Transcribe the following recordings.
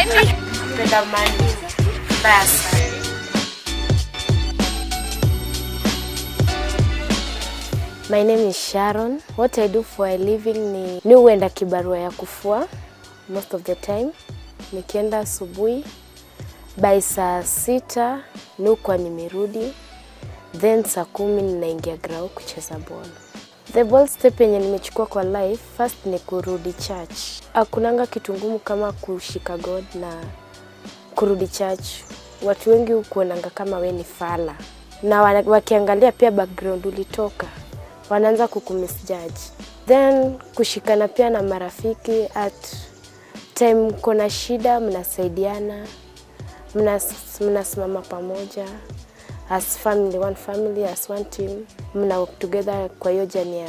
My name is Sharon. What I do for a living ni huenda kibarua ya kufua most of the time. Nikienda asubuhi by saa 6 nuko nimerudi, then saa 10 ninaingia ground kucheza ball. The ball step yenye nimechukua kwa life first ni kurudi church. Hakunanga kitu ngumu kama kushika God na kurudi church. Watu wengi hukuonanga kama we ni fala, na wakiangalia pia background ulitoka wanaanza kukumisjudge. Then kushikana pia na marafiki, at time kuna shida mnasaidiana, mnasimama pamoja as family, one family, as one team, mna work together kwa hiyo jani ya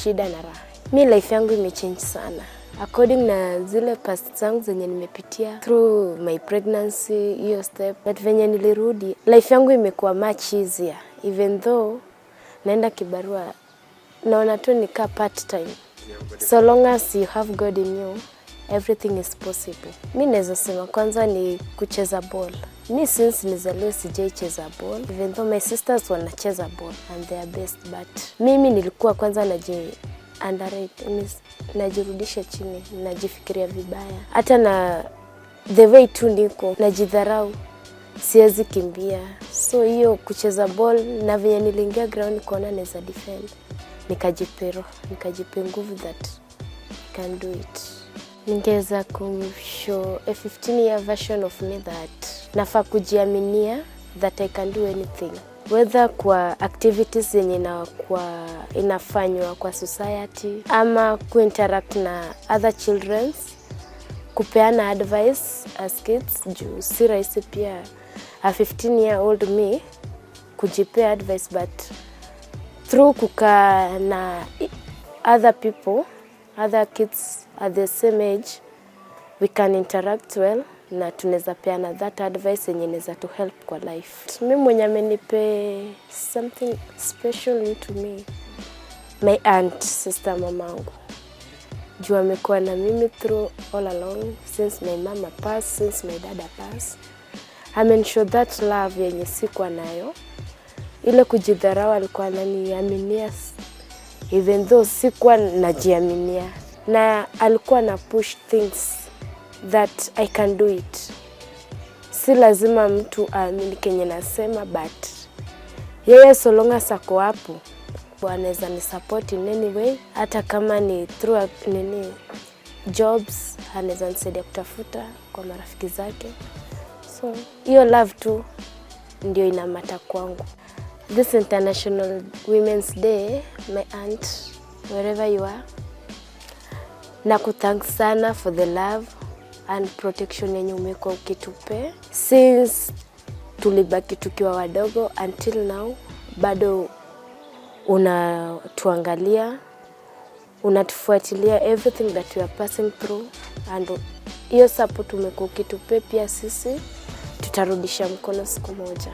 shida na raha. Mi life yangu imechange sana according na zile past zangu zenye nimepitia through my pregnancy, hiyo step. But venye nilirudi life yangu imekuwa much easier, even though naenda kibarua naona tu nika part time. So long as you have God in you, everything is possible. Mi naweza sema kwanza ni kucheza ball. Mi since nizaliwe sijaicheza ball, even though my sisters wanacheza ball and they are best, but mimi nilikuwa kwanza underrate, najirudisha chini, najifikiria vibaya. Hata na the way tu niko najidharau, siwezi kimbia. So hiyo kucheza ball na venye niliingia ground kuona naweza defend, nikajipe nguvu that I can do it. Ningeweza kumshow a 15-year version of me that nafaa kujiaminia, that I can do anything. Whether kwa activities zenye inafanywa kwa society, ama kuinteract na other children, kupeana advice as kids. Juu si rahisi pia a 15-year-old me kujipea advice, but through kukaa na other people, other kids at the same age, we can interact well na tunaweza peana that advice yenye inaweza to help kwa life. Mimi mwenye amenipe something special to me, my aunt, sister mamangu. Juu amekuwa na mimi through all along, since my mama passed, since my dad passed. Amenishow that love yenye sikuwa nayo. Ile kujidharau alikuwa ananiaminia even though sikuwa najiaminia, na alikuwa na push things that I can do it. Si lazima mtu aamini kenye nasema, but yeye so long as ako hapo anaweza ni support in any way. Hata kama ni through jobs, anaweza nisaidia kutafuta kwa marafiki zake. So hiyo love tu ndio inamata kwangu. This International Women's Day, my aunt, wherever you are, nakuthank sana for the love and protection yenye umekuwa ukitupe since tulibaki tukiwa wadogo until now. Bado unatuangalia, unatufuatilia everything that we are passing through, and hiyo support umekuwa ukitupe pia sisi tutarudisha mkono siku moja.